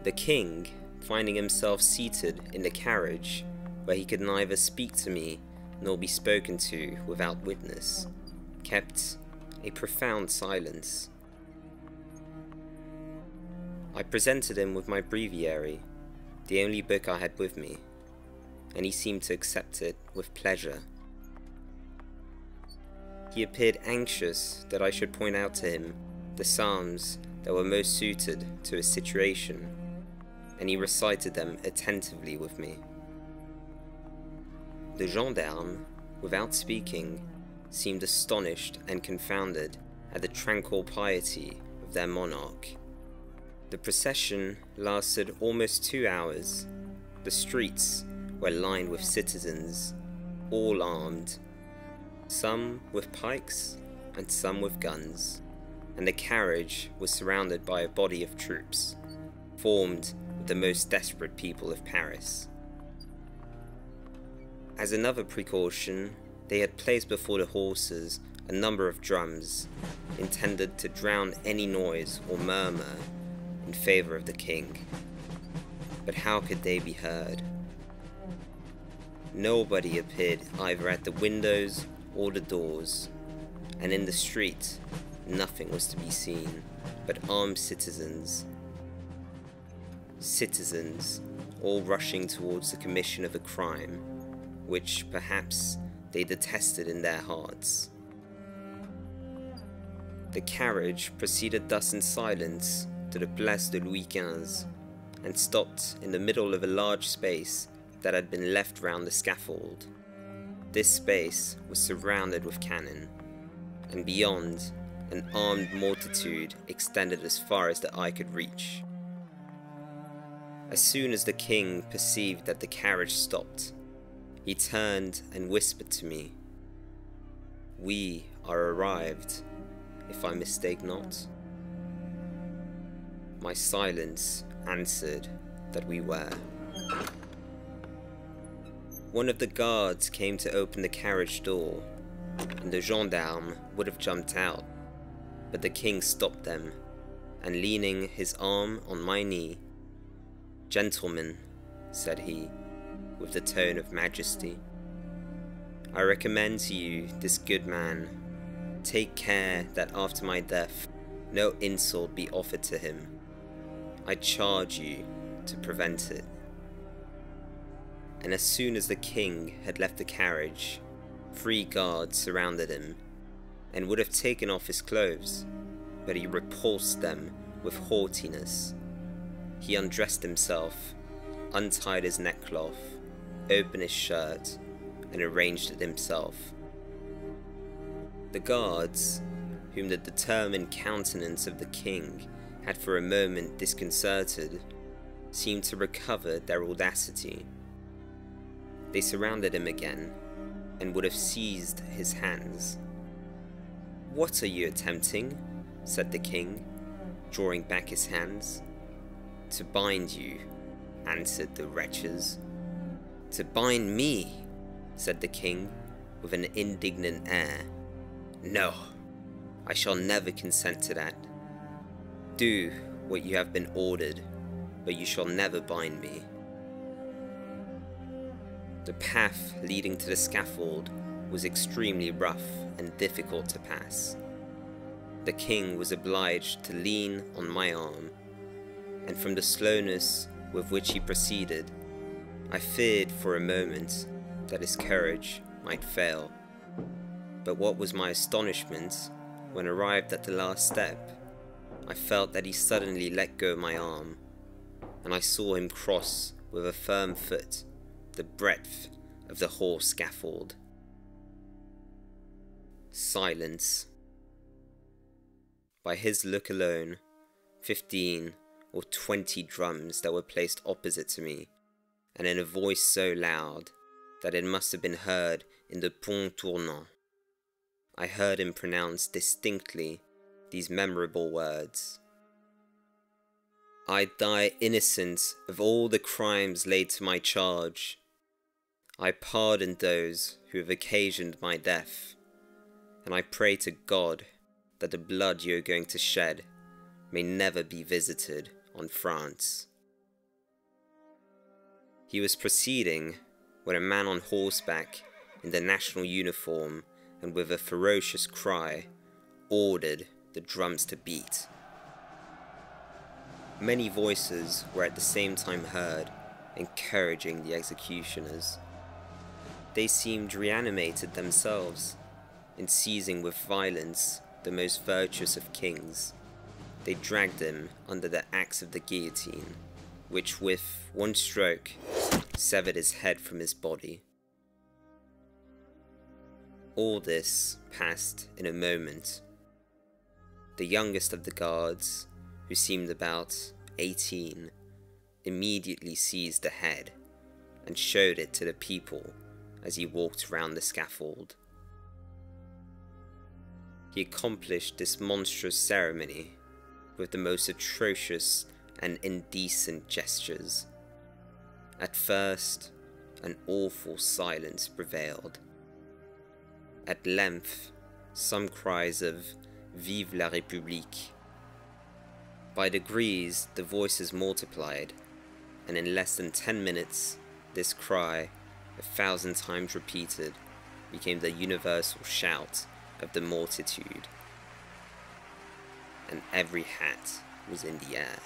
The king, finding himself seated in the carriage, where he could neither speak to me nor be spoken to without witness, kept a profound silence. I presented him with my breviary, the only book I had with me, and he seemed to accept it with pleasure. He appeared anxious that I should point out to him the psalms that were most suited to his situation, and he recited them attentively with me. The gendarme, without speaking, seemed astonished and confounded at the tranquil piety of their monarch. The procession lasted almost 2 hours. The streets were lined with citizens, all armed, some with pikes and some with guns, and the carriage was surrounded by a body of troops, formed with the most desperate people of Paris. As another precaution, they had placed before the horses a number of drums, intended to drown any noise or murmur in favour of the king. But how could they be heard? Nobody appeared either at the windows or the doors, and in the street nothing was to be seen but armed citizens. Citizens all rushing towards the commission of a crime, which perhaps they detested in their hearts. The carriage proceeded thus in silence to the Place de Louis XV, and stopped in the middle of a large space that had been left round the scaffold. This space was surrounded with cannon, and beyond, an armed multitude extended as far as the eye could reach. As soon as the king perceived that the carriage stopped, he turned and whispered to me, "We are arrived, if I mistake not." My silence answered that we were. One of the guards came to open the carriage door, and the gendarme would have jumped out, but the king stopped them, and leaning his arm on my knee, "Gentlemen," said he, with the tone of majesty, "I recommend to you this good man. Take care that after my death no insult be offered to him. I charge you to prevent it." And as soon as the king had left the carriage, 3 guards surrounded him, and would have taken off his clothes, but he repulsed them with haughtiness. He undressed himself, untied his neckcloth, opened his shirt, and arranged it himself. The guards, whom the determined countenance of the king had for a moment disconcerted, seemed to recover their audacity. They surrounded him again, and would have seized his hands. "What are you attempting?" said the king, drawing back his hands. "To bind you," answered the wretches. "To bind me," said the king, with an indignant air. "No, I shall never consent to that. Do what you have been ordered, but you shall never bind me." The path leading to the scaffold was extremely rough and difficult to pass. The king was obliged to lean on my arm, and from the slowness with which he proceeded, I feared for a moment that his courage might fail. But what was my astonishment, when arrived at the last step, I felt that he suddenly let go my arm, and I saw him cross with a firm foot the breadth of the whole scaffold. Silence. By his look alone, 15 or 20 drums that were placed opposite to me, and in a voice so loud that it must have been heard in the Pont Tournant, I heard him pronounce distinctly these memorable words: "I die innocent of all the crimes laid to my charge. I pardon those who have occasioned my death, and I pray to God that the blood you are going to shed may never be visited on France." He was proceeding when a man on horseback in the national uniform and with a ferocious cry ordered the drums to beat. Many voices were at the same time heard, encouraging the executioners. They seemed reanimated themselves, in seizing with violence the most virtuous of kings. They dragged him under the axe of the guillotine, which with one stroke severed his head from his body. All this passed in a moment. The youngest of the guards, who seemed about 18, immediately seized the head and showed it to the people as he walked round the scaffold. He accomplished this monstrous ceremony with the most atrocious and indecent gestures. At first, an awful silence prevailed. At length, some cries of "Vive la République." By degrees, the voices multiplied, and in less than 10 minutes, this cry, 1,000 times repeated, became the universal shout of the multitude, and every hat was in the air.